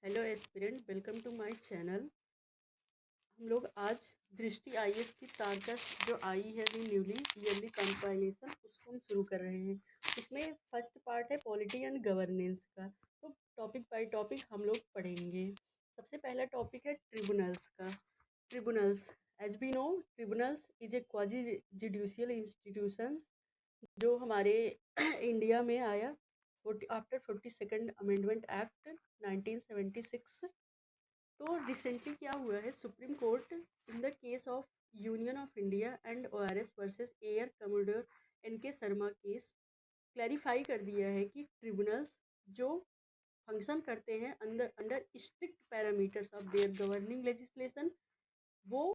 Hello aspirant, welcome to my channel. हम लोग आज दृष्टि आईएएस की तारकस जो आई है अभी न्यूली ईयरली कंपाइलेशन, उसको हम शुरू कर रहे हैं। इसमें फर्स्ट पार्ट है पॉलिटी एंड गवर्नेंस का, तो टॉपिक बाय टॉपिक हम लोग पढ़ेंगे। सबसे पहला टॉपिक है ट्रिब्यूनल्स का। Tribunals, as we know, tribunals is a quasi judicial institutions जो हमारे इंडिया में आया आफ्टर 42nd अमेंडमेंट एक्ट 1976। तो रिसेंटली क्या हुआ है, Supreme Court in the case of Union of India and ORS versus air commodore NK Sharma case clarify कर दिया है कि ट्रिब्यूनल्स जो फंक्शन करते हैं under under strict parameters of their governing legislation, वो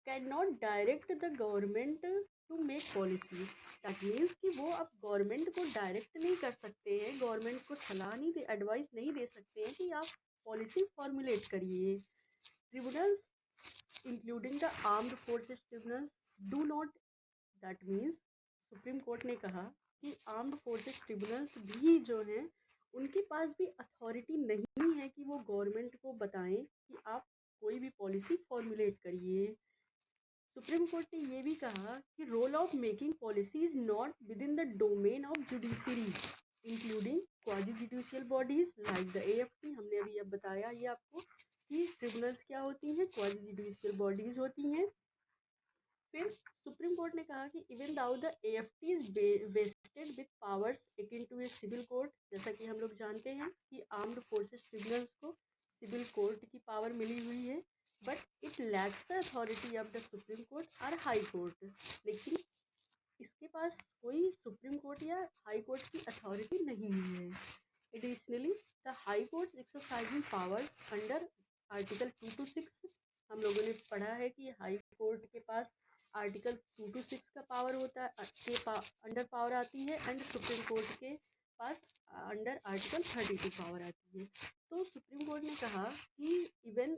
can not direct the government to make policy. That means कि वो अब गवर्नमेंट को डायरेक्ट नहीं कर सकते हैं, गवर्नमेंट को सलाह नहीं दे, एडवाइस नहीं दे सकते हैं कि आप पॉलिसी फॉर्मुलेट करिए। Tribunals including the armed forces tribunals do not, that means supreme court ने कहा कि आर्म्ड फोर्सेस ट्रिब्यूनल्स भी जो हैं उनके पास भी अथॉरिटी नहीं है कि वो गवर्नमेंट को बताएं कि आप कोई भी पॉलिसी फॉर्मुलेट करिए। सुप्रीम कोर्ट ने ये भी कहा कि role of making policy is not within the domain of judiciary including quasi judicial bodies like the AFT. हमने अभी अब बताया ये आपको कि ट्रिब्यूनल्स क्या होती हैं, क्वाजी जुडिशियल बॉडीज होती हैं। फिर सुप्रीम कोर्ट ने कहा कि even though the AFT is vested with powers akin to a civil court, जैसा कि हम लोग जानते हैं कि आर्म्ड फोर्सेस ट्रिब्यूनल्स को सिविल कोर्ट की पावर मिली हुई है, but it lacks the authority of the supreme court और हाई कोर्ट। लेकिन इसके पास कोई सुप्रीम कोर्ट या हाई कोर्ट की अथॉरिटी नहीं है। Additionally the high court exercising powers under article 226, हम लोगों ने पढ़ा है कि हाई कोर्ट के पास आर्टिकल 226 का पावर होता है, अंडर पावर आती है, एंड सुप्रीम कोर्ट के पास अंडर आर्टिकल 32 पावर आती है। तो सुप्रीम कोर्ट ने कहा कि even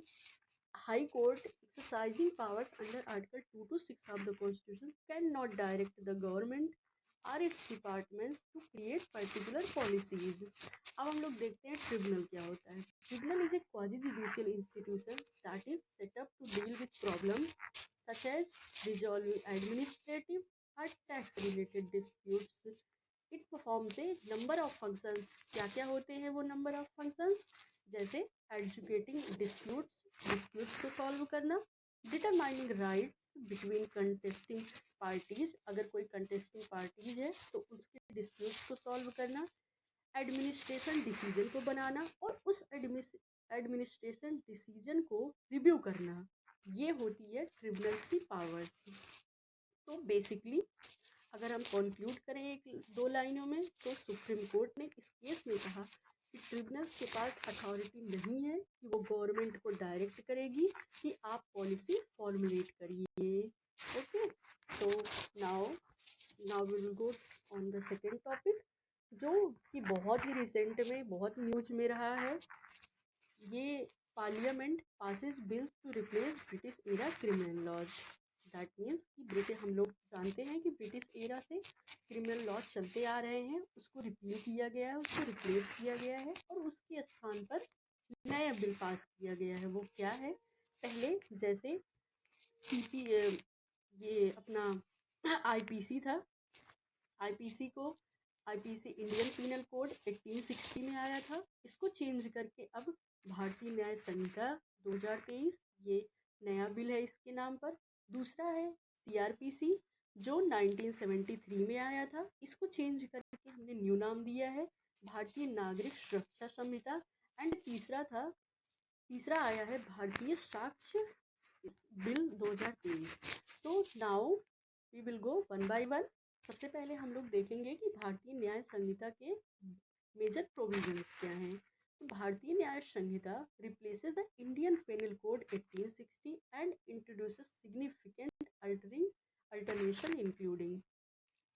high court exercising powers under Article 226 of the Constitution cannot direct the government or its departments to create particular policies. अब हम लोग देखते हैं ट्रिब्यूनल क्या होता है। Tribunal is a quasi judicial institution that is set up to deal with problems such as resolving administrative और tax related disputes. It performs a number of functions. क्या क्या होते हैं वो नंबर ऑफ फंक्शंस, जैसे एडजुकेटिंग डिस्प्यूट्स को solve करना, determining rights between contesting parties, अगर कोई कंटेस्टिंग पार्टीज है तो उसके डिस्प्यूट्स को सॉल्व करना, एडमिनिस्ट्रेशन डिसीजन को बनाना और उस एडमिनिस्ट्रेशन डिसीजन को रिव्यू करना। ये होती है ट्रिब्यूनल्स की पावर्स। तो बेसिकली अगर हम कंक्लूड करें एक दो लाइनों में, तो सुप्रीम कोर्ट ने इस केस में कहा कि ट्रिब्यूनल्स के पास अथॉरिटी नहीं है कि वो गवर्नमेंट को डायरेक्ट करेगी कि आप पॉलिसी फॉर्मुलेट करिए। ओके, तो now we will go on the second topic, जो कि बहुत ही रिसेंट में बहुत न्यूज में रहा है। ये parliament passes bills to replace British era criminal laws. That means कि ब्रिटिश, हम लोग जानते हैं कि ब्रिटिश एरा से क्रिमिनल लॉज चलते आ रहे हैं, उसको रिपील किया गया है, उसको रिप्लेस किया गया है और उसके स्थान पर नया बिल पास किया गया है। वो क्या है, पहले जैसे सीपी ये अपना आईपीसी था, आईपीसी इंडियन पीनल कोड 1860 में आया था, इसको चेंज करके अब भारतीय न्याय संहिता 2023 ये नया बिल है इसके नाम पर। दूसरा है सीआरपीसी जो 1973 में आया था, इसको चेंज करके हमने न्यू नाम दिया है भारतीय नागरिक सुरक्षा संहिता। एंड तीसरा आया है भारतीय साक्ष्य बिल 2023। तो now we will go one by one. सबसे पहले हम लोग देखेंगे कि भारतीय न्याय संहिता के मेजर प्रोविजंस क्या हैं। Bharatiya Nyaya Sanhita replaces the Indian Penal Code 1860 and introduces significant alternation including.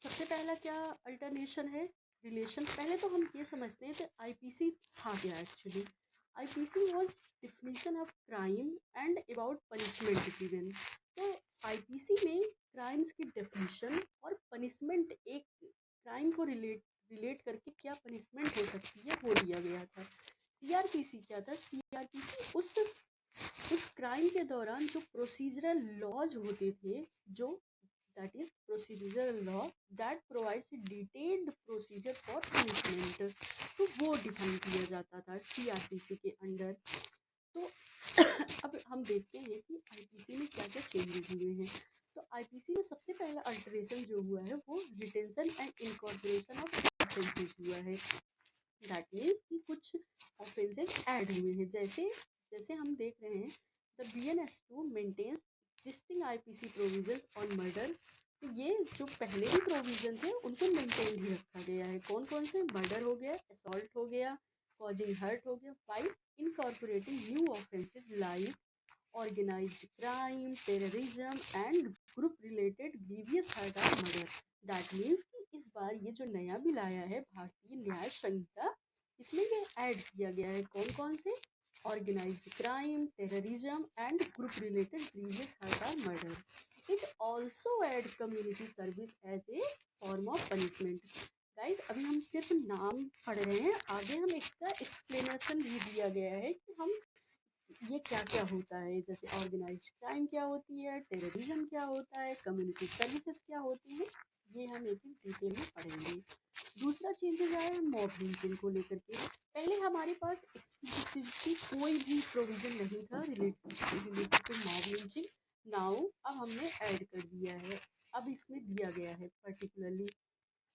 सबसे पहला क्या अल्टरनेशन है, रिलेशन। पहले तो हम ये समझते हैं कि आईपीसी था क्या actually. IPC was definition of crime and about punishment given. तो आईपीसी में क्राइम्स की डेफिनेशन और पनिशमेंट, एक क्राइम को रिलेट करके क्या पनिशमेंट हो सकती है वो दिया गया था। सीआरपीसी क्या था? सीआरपीसी उस क्राइम के दौरान जो प्रोसीजरल लॉज होते थे, जो that is procedural law that provides detailed procedure for punishment, तो वो डिफाइन किया जाता था सीआरपीसी के अंडर। तो अब हम देखते हैं कि आईपीसी में क्या क्या चेंजेस हुए हैं। तो आईपीसी में सबसे पहला अल्टरेशन जो हुआ है वो retention and incorporation of offences हुआ है। दैट मीन्स कि कुछ ऑफेंसेस ऐड हुए हैं, जैसे जैसे हम देख रहे हैं the BNS2 maintains existing IPC provisions on murder. तो ये जो पहले भी प्रोविजन थे उनको मेंटेन ही रखा गया है। कौन कौन से? मर्डर हो गया, असॉल्ट हो गया, कॉजिंग हर्ट हो गया, while incorporating new offences like organized crime, terrorism and group related grievous hurt or murder। That means कि इस बार ये जो नया बिल आया है भारतीय न्याय संहिता, इसमें ये ऐड किया गया है कौन कौन से? Organised crime, terrorism and group related grievous hurt और murder. It also add community service as a form of punishment. Guys अभी हम सिर्फ नाम पढ़ रहे हैं, आगे हम इसका एक्सप्लेनेशन भी दिया गया है कि हम ये क्या क्या होता है, जैसे ऑर्गेनाइज्ड क्राइम क्या होती है, टेररिज्म क्या होता है, कम्युनिटी सर्विसेज क्या होती है, ये हम एक एक डिटेल में पढ़ेंगे। दूसरा चेंजेस आया है मॉब लिंचिंग को लेकर के। पहले हमारे पास एक्सप्लिसिटली कोई भी प्रोविजन नहीं था related to mob lynching. Now अब हमने ऐड कर दिया है, अब इसमें दिया गया है पर्टिकुलरली।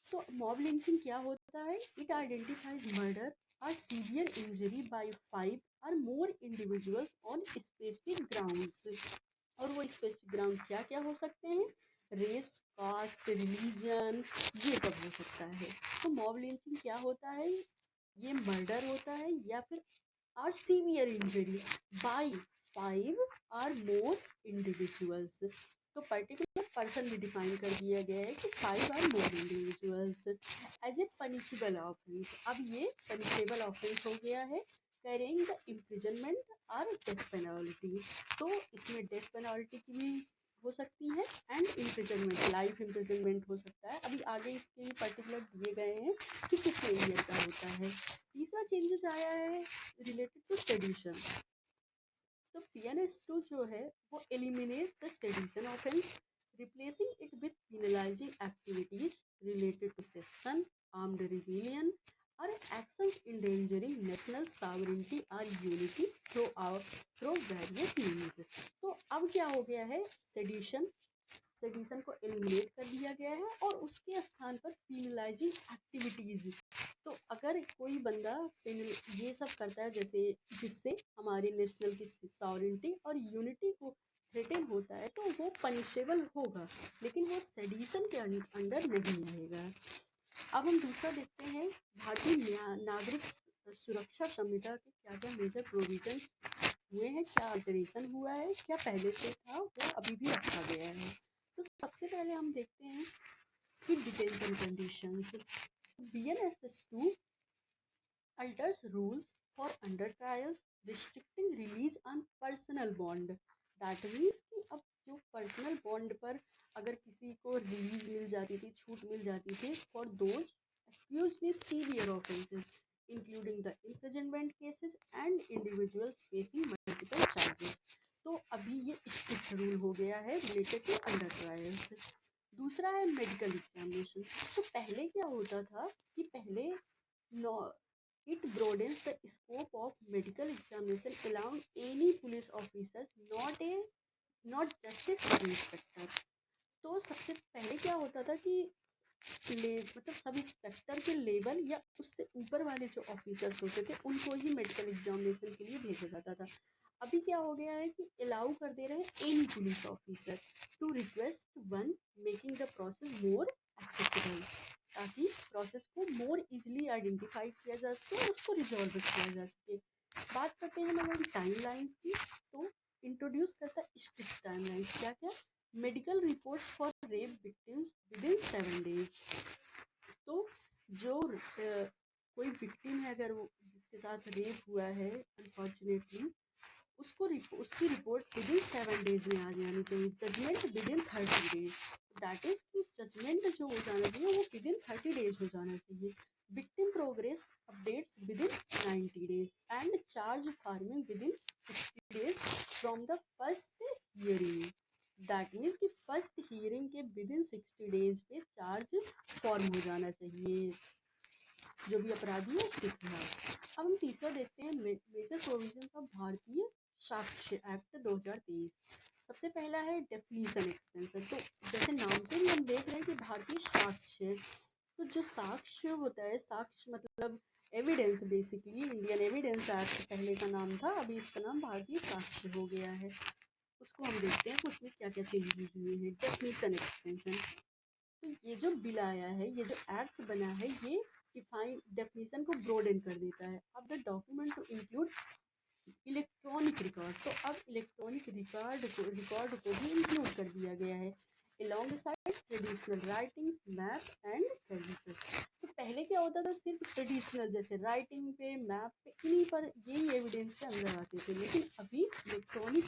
तो मॉब लिंचिंग क्या होता है? इट आइडेंटिफाइज मर्डर और severe injury by 5 or more individuals on specific grounds. और वो स्पेसिफिक ग्राउंड क्या क्या हो सकते हैं? रेस, कास्ट, रिलीजन, ये सब हो सकता है। तो मॉब लिंचिंग क्या होता है? ये मर्डर होता है या फिर और severe injury by 5 or more individuals. तो पर्टिकुलर पर्सन भी डिफाइन कर दिया गया है कि 5 or more individuals as a punishable offence. अब ये पनिशेबल ऑफेंस हो गया है carrying the imprisonment or death penalty. तो इसमें डेथ पेनल्टी की भी हो सकती है एंड इम्प्रिजनमेंट, लाइफ इम्प्रिजनमेंट हो सकता है। अभी आगे इसके भी पर्टिकुलर दिए गए हैं कि कितने ईयर का होता है। तीसरा चेंजेस आया है रिलेटेड टू सेडिशन। तो BNS2 जो है वो eliminate the sedition offence, replacing it with penalizing activities related to secession, armed rebellion और एक्शंस endangering नेशनल सॉवरेनिटी और यूनिटी थ्रू वेरियस मीन्स। तो अब क्या हो गया है? सेडिशन को एलिमिनेट कर दिया गया है और उसके स्थान पर पीनलाइजिंग एक्टिविटीज। तो अगर कोई बंदा ये सब करता है जैसे जिससे हमारे नेशनल की सॉवरेनिटी और यूनिटी को थ्रेटन होता है, तो वो पनिशेबल होगा, लेकिन वो सेडिशन के अंडर नहीं आएगा। अब हम दूसरा देखते हैं भारतीय नागरिक सुरक्षा संहिता के क्या क्या मेजर प्रोविजंस हुए हैं, क्या अल्टरेशन हुआ है, क्या पहले से था वो अभी भी रखा गया है। तो सबसे पहले हम देखते हैं कि detention conditions. BNSS2 alters rules for under trials restricting release on personal bond। That means कि अब जो पर्सनल बॉन्ड पर अगर किसी को रिलीज मिल जाती थी, छूट मिल जाती थी for those accused with severe offenses including the imprisonment cases and individuals facing multiple charges। तो अभी ये स्ट्रिक्ट रूल हो गया है रिलेटेड टू अंडर ट्रायल्स। दूसरा है मेडिकल एग्जामिनेशन। तो पहले क्या होता था कि पहले it broadens the scope of medical examination allowing any police officers not just a sub inspector। तो सबसे पहले क्या होता था कि मतलब सब इंस्पेक्टर के लेवल या उससे ऊपर वाले जो ऑफिसर्स होते थे उनको ही मेडिकल एग्जामिनेशन के लिए भेजा जाता था। अभी क्या हो गया है कि अलाउ कर दे रहे हैं any police officer to request one, making the process more accessible, ताकि प्रोसेस को मोर इजीली आइडेंटिफाई किया जा सके और उसको रिजॉल्व किया जा सके। बात करते हैं हमारी टाइम लाइन्स की। तो इंट्रोड्यूस करता है स्ट्रिक्ट टाइम लाइन्स। क्या क्या? Medical report for rape victims within 7 days. तो जो कोई विक्टिम है अगर वो जिसके साथ रेप हुआ है अनफॉर्चुनेटली, उसकी रिपोर्ट विदिन 7 डेज में आ जानी चाहिए। Judgment within 30 days. That is कि जजमेंट जो हो जाना चाहिए वो विदिन 30 डेज हो जाना चाहिए। Victim progress updates within 90 days and charge farming within 60 days from the first hearing. That means कि फर्स्ट हियरिंग के विद इन 60 डेज पे चार्ज फॉर्म हो जाना चाहिए जो भी अपराधी है उसके खिलाफ। अब हम तीसरा देखते हैं मेजर प्रोविजंस ऑफ भारतीय साक्ष्य एक्ट 2023। सबसे पहला है डेफिनीशन एक्सटेंशन। तो जैसे नाम से ही हम देख रहे हैं कि भारतीय साक्ष्य, तो जो साक्ष्य होता है, साक्ष्य मतलब evidence, basically Indian evidence act पहले का नाम था, अभी इसका नाम भारतीय साक्ष्य हो गया है। उसको हम देखते हैं कि उसमें क्या क्या चेंजेस हुए हैं। डेफिनीशन एक्सटेंशन, तो ये जो बिल आया है, ये जो एक्ट बना है, ये डिफाइन डेफिनेशन को ब्रॉडन कर देता है। अब the document to include electronic record, तो अब इलेक्ट्रॉनिक रिकॉर्ड को भी इंक्लूड कर दिया गया है along side traditional writings, map and register. तो पहले क्या होता था, सिर्फ ट्रेडिशनल जैसे राइटिंग पे, मैप पे, इन्हीं पर यही एविडेंस के अंदर आते थे, लेकिन अभी इलेक्ट्रॉनिक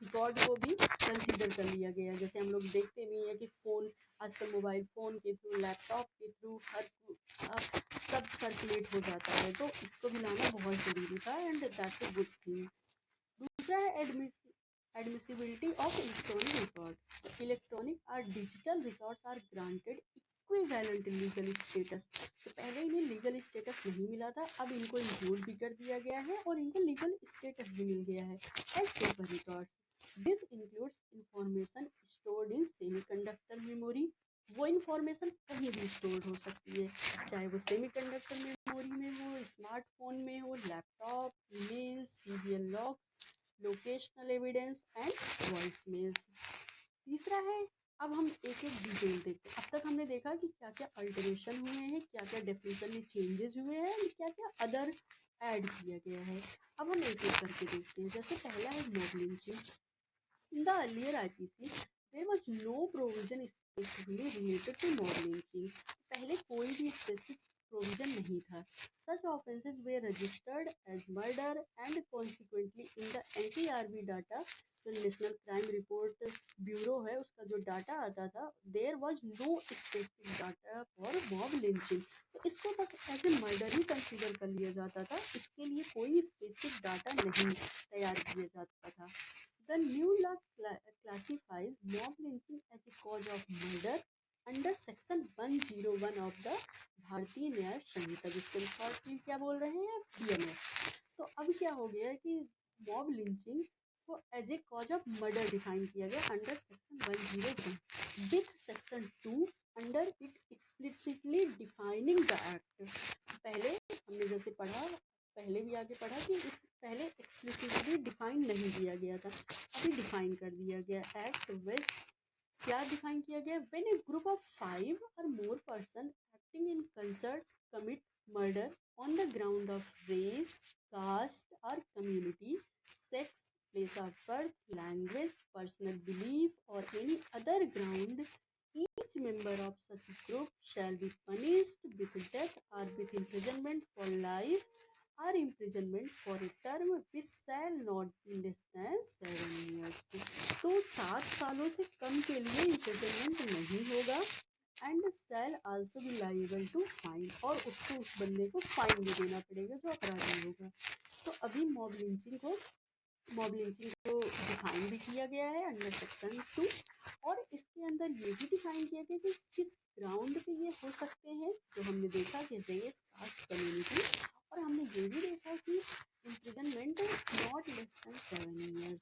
रिकॉर्ड को भी कंसीडर कर लिया गया है। जैसे हम लोग देखते भी हैं कि फ़ोन आजकल मोबाइल फ़ोन के थ्रू, लैपटॉप के थ्रू सब सर्कुलेट हो जाता है, तो इसको भी लाना बहुत ज़रूरी था and that's a good thing. दूसरा है admissibility of electronic record. Electronic और digital records are granted equivalent legal status. तो पहले इन्हें लीगल स्टेटस नहीं मिला था, अब इनको इंक्लूड भी कर दिया गया है और इनको लीगल स्टेटस भी मिल गया है as paper records. This includes information stored in semiconductor memory. वो इंफॉर्मेशन कहीं भी स्टोर हो सकती है, चाहे वो सेमीकंडक्टर मेमोरी में हो, स्मार्टफोन में हो, laptop, email, serial logs, locational evidence and voice mails. तीसरा है, अब हम एक एक डिटेल देखते हैं। अब तक हमने देखा कि क्या क्या अल्टरेशन हुए हैं, क्या क्या डेफिनेशन में चेंजेस हुए हैं और क्या क्या अदर ऐड किया गया है। अब हम एक एक करके देखते हैं। जैसे पहला है mob lynching. In the earlier IPC, there was no provision specifically related to mob lynching. पहले कोई भी स्पेसिफिक प्रोविजन नहीं था। Such offences were registered as murder and consequently in the NCRB data, जो नेशनल क्राइम रिपोर्ट ब्यूरो है, उसका जो data आता था, there was no specific data for mob lynching. तो इसको बस एज ए मर्डर ही कंसिडर कर लिया जाता था, इसके लिए कोई स्पेसिफिक डाटा नहीं तैयार किया जाता था। The new law classifies mob lynching as a cause of murder under section 101 of the भारतीय न्याय संहिता, जिसको शॉर्टली क्या बोल रहे हैं, BNS। तो अब क्या हो गया है कि मॉब लिंचिंग को as a cause of murder define किया गया under section 101 with section 2 under it explicitly defining the act. पहले हमने जैसे पढ़ा, पहले भी आगे पढ़ा कि इस पहले एक्सप्लिसिटली डिफाइन नहीं किया गया था, अभी डिफाइन कर दिया गया। एक्ट विद क्या डिफाइन किया गया, when A group of 5 or more person acting in concert commit murder on the ground of race, caste or community, sex, place of birth, language, personal belief or any other ground, each member of such group shall be punished with death or with imprisonment for life or imprisonment for a term which shall not be less than 7 years। तो 7 सालों से कम के लिए imprisonment नहीं होगा and shall also be liable to fine, और उसको उस बंदे को फाइन भी देना पड़ेगा जो अपराधी होगा। तो अभी मॉब लिंचिंग को डिफाइन भी किया गया है अंडर सेक्शन 2 और इसके अंदर ये भी डिफाइन किया गया कि किस ग्राउंड पे ये हो सकते हैं, जो हमने देखा कि रेस, कास्ट, कम्युनिटी, और हमने ये भी देखा कि imprisonment not less than 7 years.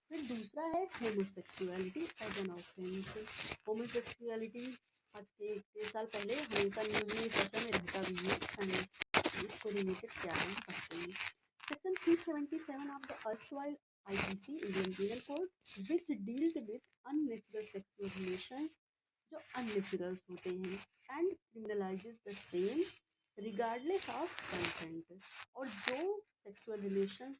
फिर दूसरा है homosexuality as an offence. Homosexuality आज से 1 साल पहले हमेशा न्यूज में चर्चा में रहता भी है, इसको रिलेटेड क्या है सकते हैं। Section 377 of the erstwhile IPC Indian Penal Code which dealt with unnatural sexual relations, जो अननेचुरल होते हैं, and criminalizes the same regardless of consent, और जो सेक्सुअल रिलेशंस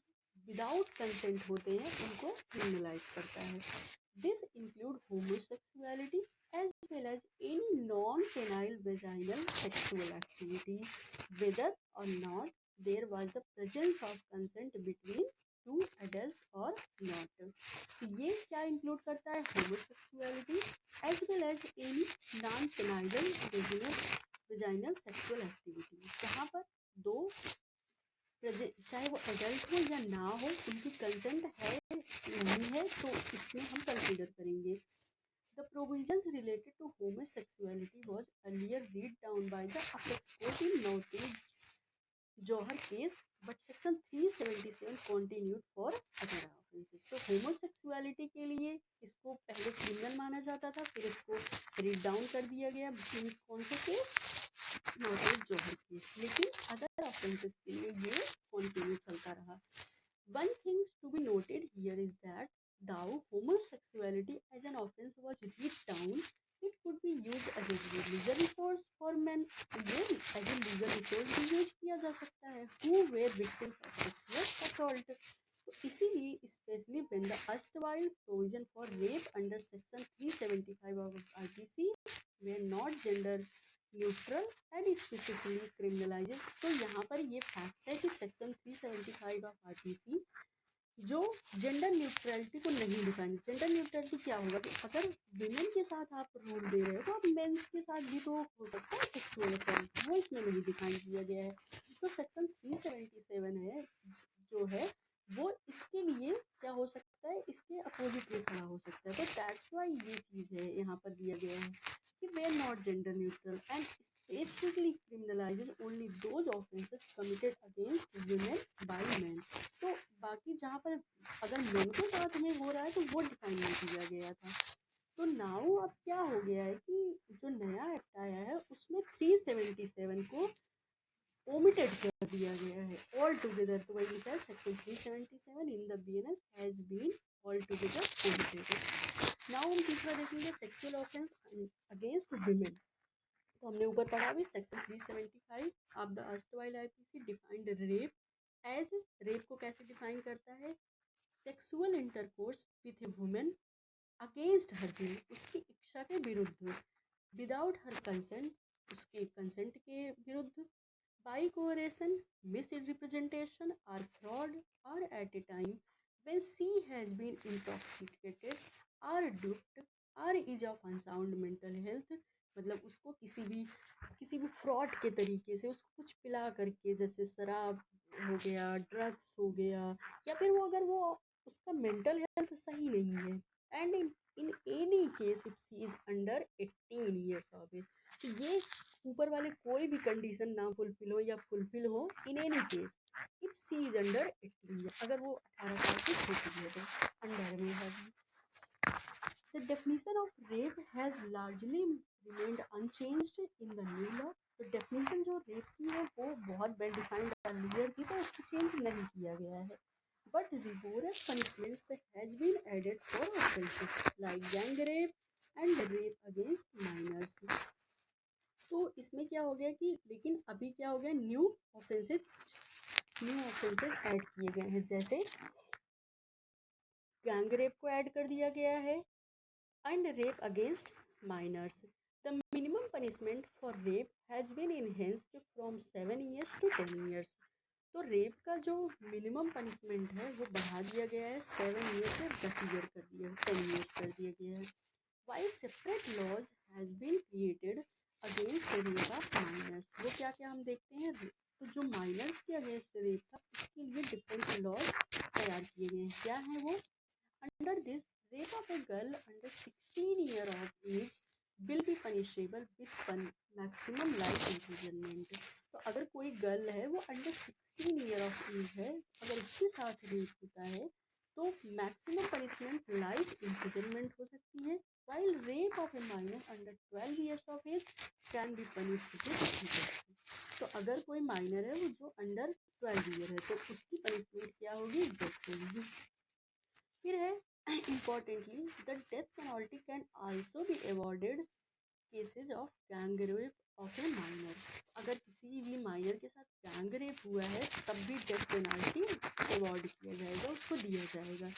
विदाउट कंसेंट होते हैं उनको क्रिमिनलाइज करता है। This include homosexuality as well as any non-penile vaginal sexual activity, whether or not there was the presence of consent between two adults or not। तो ये क्या इंक्लूड करता है, homosexuality as well as any non penile vaginal vaginal sexual activity, जहाँ पर दो चाहे वो एडल्ट हो या ना हो, उनकी कंसेंट है नहीं है, तो इसमें हम कंसीडर करेंगे। The provisions related to homosexuality was earlier read down by the apex court in नोटिस Johar case, but section 377 continued for other offences. तो होमोसेक्सुअलिटी के लिए इसको पहले क्रिमिनल माना जाता था, फिर इसको रीड डाउन कर दिया गया। कौन सा केस? Notice Johar case. लेकिन अदर ऑफेंसेस के लिए ये कंटिन्यू चलता रहा। One thing to be noted here is that though homosexuality as an offense was read down, it could be used as a legal resource for men. ये as a legal resource भी use किया जा सकता है who were victims of sexual assault. तो इसीलिए especially when the erstwhile provision for rape under section 375 of IPC were not gender neutral and specifically criminalized. तो यहाँ पर ये फैक्ट है कि सेक्शन 375 ऑफ आरपीसी जो जेंडर न्यूट्रलिटी को नहीं डिफाइन। जेंडर न्यूट्रलिटी क्या होगा कि अगर विमेन के साथ आप रूल दे रहे हो तो आप मेंस के साथ भी तो हो सकता है सेक्सुअल असॉल्ट, वो इसमें नहीं डिफाइन किया गया है। तो सेक्शन 377 है जो है वो इसके लिए क्या हो सकता है, इसके अपोजिट में खड़ा हो सकता है। तो दैट्स वाई ये चीज़ है यहाँ पर दिया गया है कि वे are not gender neutral and specifically criminalizes only those offences committed against women by men. तो बाकी जहाँ पर अगर मेन के साथ में हो रहा है तो वो डिफाइन नहीं किया गया था। तो नाउ अब क्या हो गया है कि जो नया एक्ट आया है उसमें 377 को omitted कर दिया गया है ऑल टुगेदर। तो वही लिखा है section 377 in the BNS has been altogether omitted. Now हम तीसरा देखेंगे सेक्सुअल ऑफेंस अगेंस्ट विमेन। तो हमने ऊपर पढ़ा भी section 375 of the erstwhile IPC defined rape as, rape को कैसे डिफाइन करता है, sexual intercourse with a woman against her will, उसकी इच्छा के विरुद्ध, विदाउट हर कंसेंट, उसके कंसेंट के विरुद्ध, by coercion, misrepresentation or fraud, or at a time when she has been intoxicated or duped or is of unsound mental health। मतलब उसको किसी भी फ्रॉड के तरीके से उसको कुछ पिला करके, जैसे शराब हो गया, ड्रग्स हो गया, या फिर वो अगर वो उसका मेंटल हेल्थ सही नहीं है, and in any case if she is under 18 years of age. तो ये ऊपर वाले कोई भी कंडीशन ना फुलफिल हो या फुलफिल हो, in any case if she is under 18 year, अगर वो 18 साल की छोटी है तो अंडर में है। The definition of rape has largely remained unchanged in the new law। तो डेफिनेशन जो रेप की है वो बहुत वेल डिफाइंड अर्लियर थी, तो उसको चेंज नहीं किया गया है। But rigorous punishments has been added for offenses like gang rape and rape against minors। तो इसमें क्या हो गया कि लेकिन अभी क्या हो गया, न्यू ऑफेंसेस ऐड किए गए हैं, जैसे गैंग रेप को ऐड कर दिया गया है and rape against minors. The minimum punishment for rape has been enhanced from 7 years to 10 years। तो रेप का जो मिनिमम पनिशमेंट है वो बढ़ा दिया गया है, 7 years से 10 year कर दिया, 10 years कर दिया गया है। Why separate laws has been created against rape of minors. वो क्या क्या हम देखते हैं, तो जो माइनर्स के अगेंस्ट रेप था उसके लिए डिफरेंट लॉज तैयार किए गए हैं। क्या है वो? Under this rape of a girl under 16 year of age will be punishable with maximum life imprisonment। तो अगर कोई गर्ल है वो अंडर 16 year of age है, अगर उसके साथ रेप होता है तो मैक्सिमम पनिशमेंट लाइफ इम्प्रिजनमेंट हो सकती है। while rape of a minor under 12 years of age can be punished with death। तो अगर कोई माइनर है वो जो अंडर 12 ईयर है तो उसकी पनिशमेंट क्या होगी, डेथ होगी। फिर है importantly the death penalty can also be awarded cases of gang rape of A minor. अगर किसी भी माइनर के साथ गैंग रेप हुआ है तब भी डेथ पेनल्टी अवॉर्ड किया जाएगा, उसको दिया जाएगा।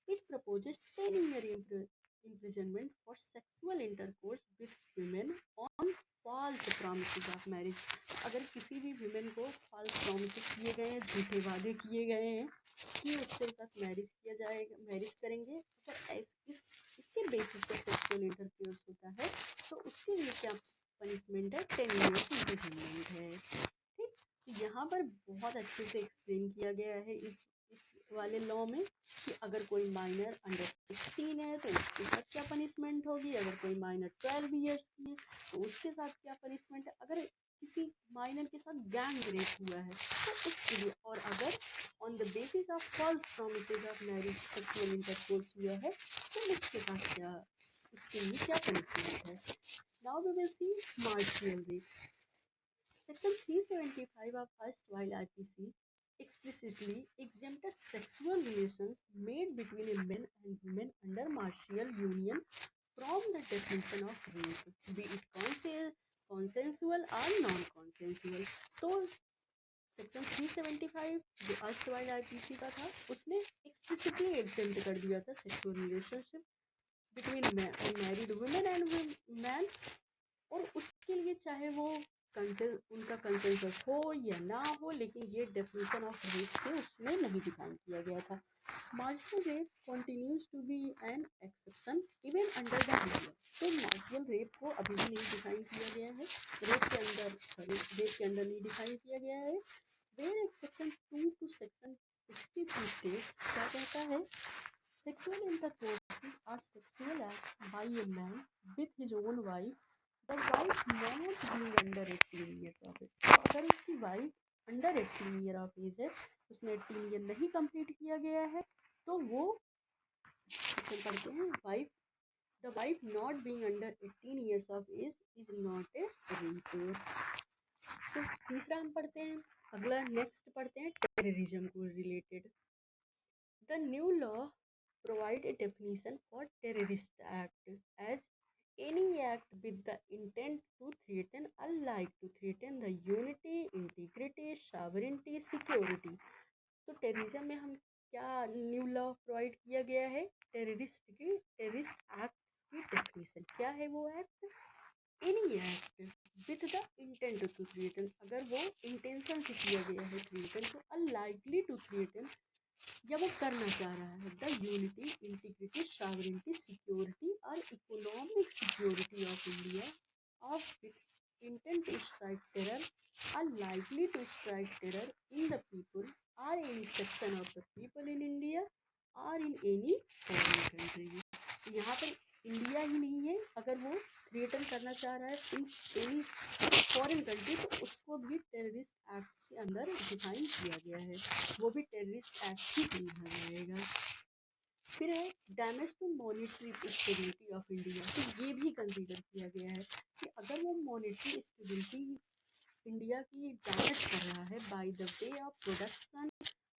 It proposes 10 year imprisonment for sexual intercourse with women on false promises of marriage। अगर किसी भी विमेन को फॉल्स प्रॉमिसेस किए गए हैं, झूठे वादे किए गए हैं कि उसके साथ मैरिज किया जाएगा, मैरिज करेंगे, अगर इसके बेसिस पर सेक्सुअल इंटरकोर्स होता है तो उसके लिए क्या पनिशमेंट है 10 ईयर्स इम्प्रिजनमेंट है। ठीक, तो यहाँ पर बहुत अच्छे से एक्सप्लेन किया गया है इस वाले लॉ में कि अगर कोई माइनर अंडर 16 है तो उसके साथ क्या पनिशमेंट होगी, अगर कोई माइनर 12 ईयर्स की है तो उसके साथ क्या पनिशमेंट है, अगर किसी माइनर के साथ गैंग रेप हुआ है तो उसके लिए, और अगर on the basis of false promises of marriage sexual intercourse हुआ है तो उसके साथ क्या, उसके लिए क्या पनिशमेंट है। Now we will see marital rape. Section 375 of erstwhile IPC explicitly exempted sexual relations made between a man and woman under martial union from the definition of rape, be it consensual or non-consensual। तो section 375 जो erstwhile IPC का था उसने explicitly exempt कर दिया था sexual relationship between married women and man, और उसके लिए चाहे वो उनका कंसेंसस हो या ना हो, लेकिन ये डेफिनेशन ऑफ रेप से उसमें नहीं डिफाइन किया गया था। Marital rape continues to be an exception even under the law. तो मार्शियल रेप को अभी भी नहीं डिफाइन किया गया है, रेप के अंदर नहीं डिफाइन किया गया है। Where section 2 to section 62 states क्या कहता है, sexual intercourse or sexual acts by a man with his own wife, the wife not being under 18 years of age. तो अगर उसकी wife under 18 year of age है, उसने 18 ईयर नहीं complete किया गया है, तो वो पढ़ते हैं wife, the wife not being under 18 years of age is not a rape. तो तीसरा हम पढ़ते हैं, अगला नेक्स्ट पढ़ते हैं टेररिज्म को related. The new law provide a definition for terrorist act as any act with the intent to threaten or like to threaten the unity, integrity, sovereignty, security। तो टेररिज्म में हम क्या न्यू लॉ प्रोवाइड किया गया है, terrorist act की definition क्या है, वो act any act with the intent to threaten, अगर वो इंटेंशन से किया गया है थ्रेटन, तो अनलाइकली टू थ्रेटन या वो करना चाह रहा है the unity, integrity, sovereignty, security और economic security of India of with intent to strike terror are likely to strike terror in the people or any section of the people in India or in any foreign country। यहाँ पर India ही नहीं है, अगर वो threaten करना चाह रहा है इन एनी फॉरेन कंट्री तो उसको भी टेररिस्ट एक्ट के अंदर डिफाइन किया गया है, वो भी टेररिस्ट एक्ट ही समझा जाएगा। फिर है damage to monetary stability of India. तो ये भी कंसीडर किया गया है कि अगर वो मॉनेटरी स्टेबिलिटी इंडिया की डैमेज कर रहा है by the way of production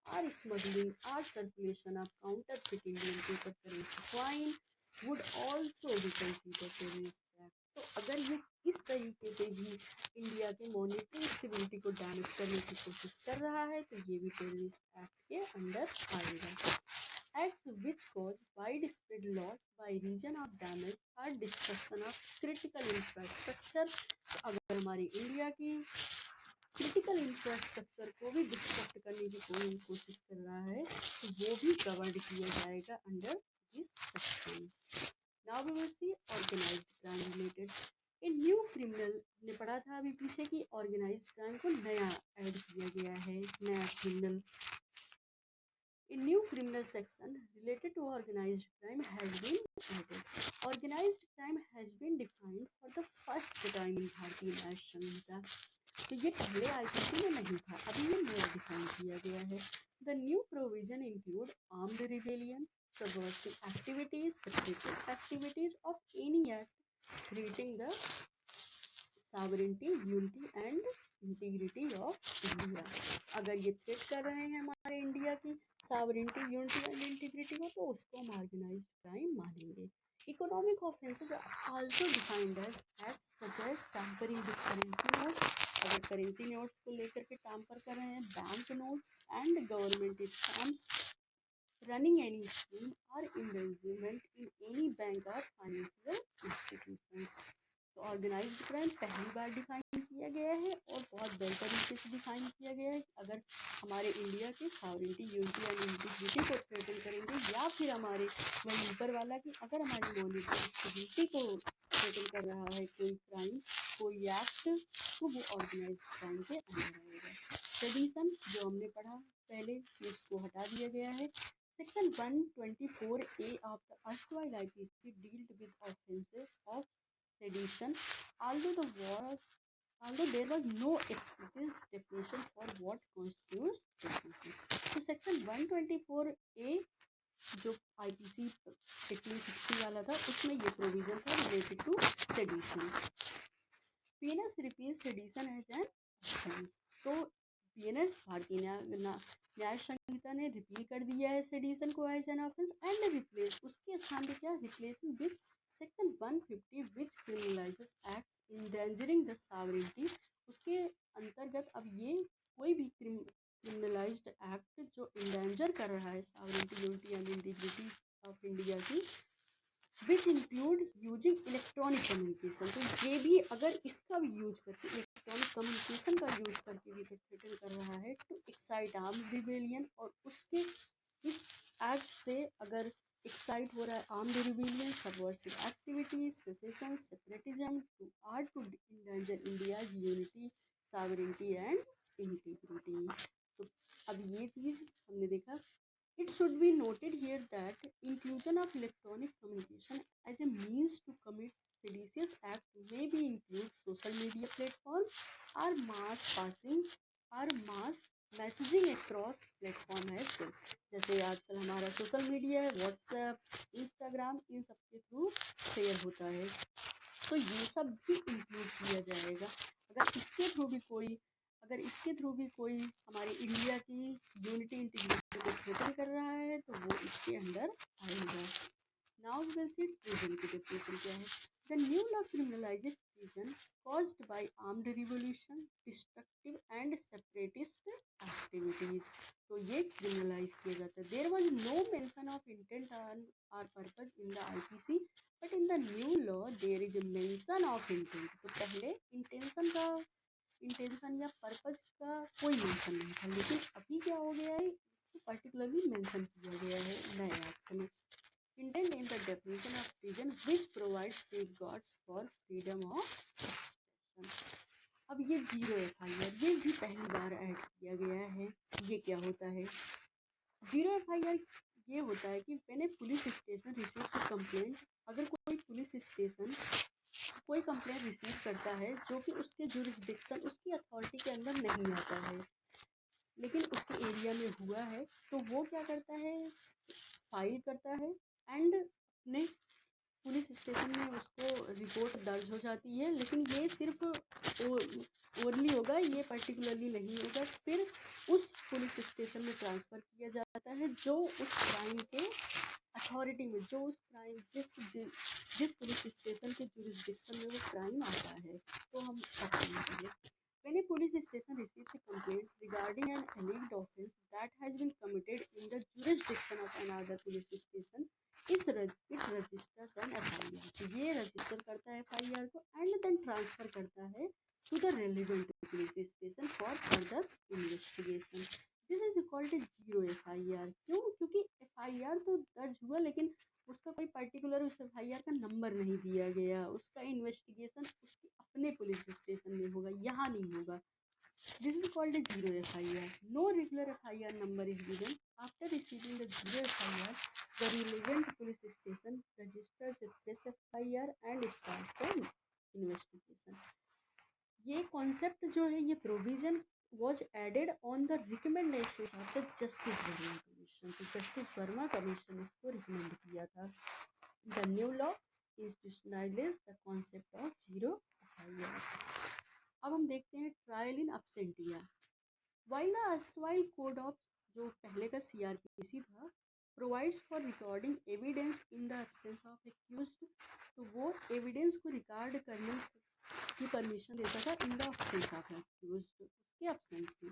और स्मगलिंग और circulation of counterfeit Indian paper currency coin would also be considered terrorist act. तो अगर ये इस तरीके से भी इंडिया के मॉनेटरी स्टेबिलिटी को डैमेज करने की कोशिश कर रहा है तो ये भी टेररिस्ट एक्ट के अंदर आएगा। Acts which cause widespread loss by reason of damage or destruction of critical infrastructure। तो अगर हमारी इंडिया की क्रिटिकल इंफ्रास्ट्रक्चर को भी डिस्ट्रक्ट करने की कोई कोशिश कर रहा है तो वो भी कवर्ड किया जाएगा under this section. Now we will see organised crime related. A new criminal ने पढ़ा था अभी पीछे कि ऑर्गेनाइज्ड क्राइम को नया ऐड किया गया है, नया criminal. A new criminal section related to organized crime has been added. Organized crime has been defined for the first time in भारतीय न्याय संहिता। तो ये पहले आईपीसी में नहीं था, अभी ये नया डिफाइन किया गया है। The new provision include armed rebellion, subversive activities, separatist activities of any act threatening the sovereignty, unity and integrity of India। अगर ये थ्रेट कर रहे हैं हमारे इंडिया की सॉवरेनिटी, यूनिटी एंड इंटीग्रिटी को तो उसको हम ऑर्गेनाइज्ड क्राइम मानेंगे। Economic offences are also defined as acts such as tampering with currency notes, अगर करेंसी नोट्स को लेकर के टैम्पर कर रहे हैं, bank notes and government scams, running any scheme और इन्वेस्टमेंट इन एनी बैंक और फाइनेंशियल इंस्टीट्यूशन। तो ऑर्गेनाइज्ड क्राइम पहली बार डिफाइन किया गया है और बहुत बेहतर तरीके से डिफाइन किया गया है। अगर हमारे इंडिया की सॉवरेनिटी, यूनिटी एंड इंटीग्रिटी को थ्रेटन करेंगे या फिर हमारे वही ऊपर वाला कि अगर हमारी मॉनेटरी स्टेबिलिटी को थ्रेटन कर रहा है कोई क्राइम, कोई एक्ट, तो वो ऑर्गेनाइज क्राइम के अंदर आएगा। सेडिशन जो हमने पढ़ा पहले, उसको हटा दिया गया है। Section 124A of the erstwhile IPC dealt with offences of sedition, although the war although there was no explicit definition for what constitutes sedition. तो सेक्शन 124A जो IPC 1860 वाला था, उसमें ये प्रोविजन था related to sedition. PNS repeals sedition as an offense। तो PNS भारतीय न्याय संहिता ने रिपील कर दिया है सेडिशन को as an offence and replace, उसके स्थान पे क्या replacing with section 150 which criminalizes acts endangering the sovereignty. उसके अंतर्गत अब ये कोई भी क्रिमिनलाइज्ड एक्ट जो इंडेंजर कर रहा है sovereignty, unity and integrity of India की, which include using electronic communication. तो ये भी अगर इसका भी यूज करके, इलेक्ट्रॉनिक कम्युनिकेशन का यूज करके भी थ्रेटन कर रहा है टू एक्साइट आर्म्ड रिबेलियन, और उसके इस एक्ट से अगर एक्साइट हो रहा है armed rebellion, subversive activities, secession, separatism to endanger India unity, sovereignty and integrity. तो अब ये चीज हमने देखा। It should be noted here that inclusion of electronic communication as a means to commit seditious acts may be include social media platform or mass passing or mass messaging across platform as well। जैसे आजकल हमारा social media है, WhatsApp, Instagram, इन सब के through share होता है, तो ये सब भी इंक्लूड किया जाएगा। अगर इसके थ्रू भी कोई हमारी इंडिया की यूनिटी इंटीग्रिटी को थ्रेटन कर रहा है तो वो इसके अंदर आएगा। Now we will see treason की डेफिनेशन क्या है। The new law criminalizes treason caused by armed revolution, destructive and separatist activities. तो ये क्रिमिनलाइज किया जाता है। There was no mention of intent और purpose in the IPC, but in the new law there is a mention of intent. तो पहले intention या purpose का कोई मेंशन नहीं था, लेकिन अभी क्या हो गया है, इसको पर्टिकुलरली मेंशन किया गया है नए एक्ट में। Intent in the definition of treason which provides safeguards for freedom of expression. अब ये जीरो एफआईआर, ये भी पहली बार ऐड किया गया है। ये क्या होता है? जीरो एफआईआर ये होता है कि when A police station receives a complaint, अगर कोई पुलिस स्टेशन कोई कंप्लेंट रिसीव करता है जो कि उसके जुरिस्डिक्शन, उसकी अथॉरिटी के अंदर नहीं आता है, लेकिन उसके एरिया में हुआ है, तो वो क्या करता है, फाइल करता है एंड अपने पुलिस स्टेशन में उसको रिपोर्ट दर्ज हो जाती है। लेकिन ये सिर्फ ओरली होगा, ये पर्टिकुलरली नहीं होगा। फिर उस पुलिस स्टेशन में ट्रांसफ़र किया जाता है जो उस क्राइम के अथॉरिटी में, जो उस क्राइम जिस पुलिस स्टेशन के जुरिस्डिक्शन में वो क्राइम आता है। तो हम समझेंगे, when a police station receives a complaint regarding an alleged offence that has been committed in the jurisdiction of another police station, it registers an FIR। तो ये रजिस्टर करता है FIR को एंड देन ट्रांसफर करता है to the relevant police station for further investigation. This is called zero FIR। क्यों? क्योंकि FIR तो दर्ज हुआ, लेकिन उसका कोई पर्टिकुलर उस FIR का नंबर नहीं दिया गया, उसका इन्वेस्टिगेशन उसके अपने पुलिस स्टेशन में होगा, यहाँ नहीं होगा। This is called a zero FIR. No regular FIR number is given. After receiving the zero FIR, the relevant police station registers a fresh FIR and starts the investigation. ये concept जो है, ये provision was added on the recommendation of the Justice Verma Commission। तो justice Verma commission इसको recommend किया था। The new law institutionalizes the concept of zero FIR। अब हम देखते हैं trial in absentia. While the erstwhile code of, जो पहले का CRPC था, provides for recording evidence in the absence of accused, तो वो एविडेंस को रिकॉर्ड करने की परमिशन देता था in the absence of accused, उसके एब्सेंस में।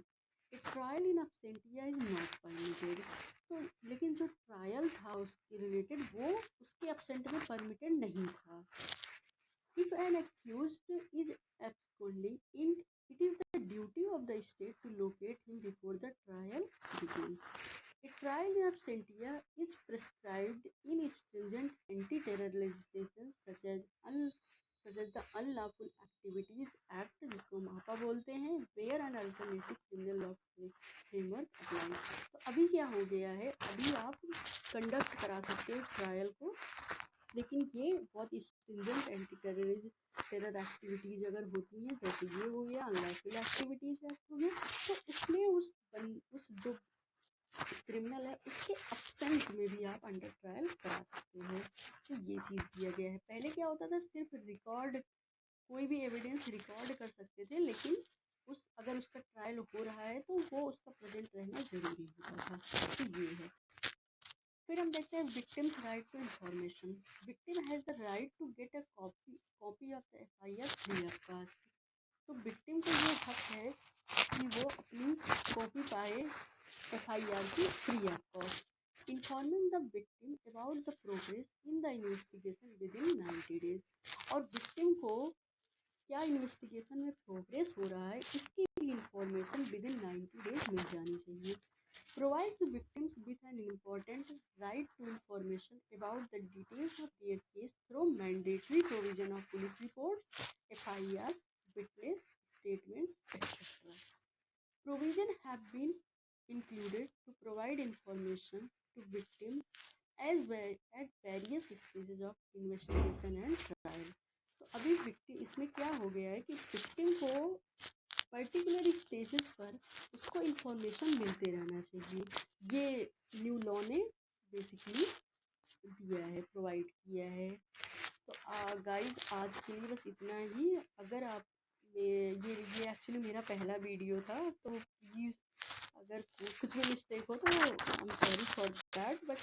A trial in absentia is not permitted. तो लेकिन जो ट्रायल था उसके रिलेटेड, वो उसके एब्सेंट में परमिटेड नहीं था। If an accused is absconding, it is the duty of the state to locate him before the trial begins. A trial in absentia is prescribed in stringent anti-terror legislation such as such as the Unlawful Activities Act, जिसको मापा बोलते हैं, where an alternative criminal law framework applies। तो अभी क्या हो गया है, अभी आप कंडक्ट करा सकते हो ट्रायल को, लेकिन ये बहुत स्ट्रिंजेंट एंटी टेरर एक्टिविटीज़ अगर होती हैं, जैसे ये हो गया अनलॉफुल एक्टिविटीज़ एक्ट हो गया, तो उसमें उस जो क्रिमिनल है उसके अब्सेंस में भी आप अंडर ट्रायल करा सकते हो। तो ये चीज़ दिया गया है। पहले क्या होता था, सिर्फ रिकॉर्ड, कोई भी एविडेंस रिकॉर्ड कर सकते थे, लेकिन अगर उसका ट्रायल हो रहा है तो वो उसका प्रेजेंट रहना ज़रूरी होता था। तो ये है। फिर हम देखते हैं victims right to information. Victim has the right to get a copy of the FIR free of cost. तो विक्टिम को ये हक है कि वो अपनी कॉपी पाए FIR की free of cost. Informing the victim about the progress in the investigation with in 90 days. और विक्टिम को क्या इन्वेस्टिगेशन में प्रोग्रेस हो रहा है इसकी भी इंफॉर्मेशन विद इन 90 डेज मिल जानी चाहिए। Provides victims with an important right to information about the details of their case through mandatory provision of police reports, FIRs, witness statements, etc. Provision have been included to provide information to victims as well at various stages of investigation and trial। तो अभी victim इसमें क्या हो गया है कि victim को particular stages पर उसको इन्फॉर्मेशन मिलते रहना चाहिए। ये न्यू लॉ ने बेसिकली दिया है, प्रोवाइड किया है। तो गाइज आज के लिए बस इतना ही। अगर आप ये एक्चुअली मेरा पहला वीडियो था, तो प्लीज़ अगर कुछ भी मिस्टेक हो तो I am sorry for that, but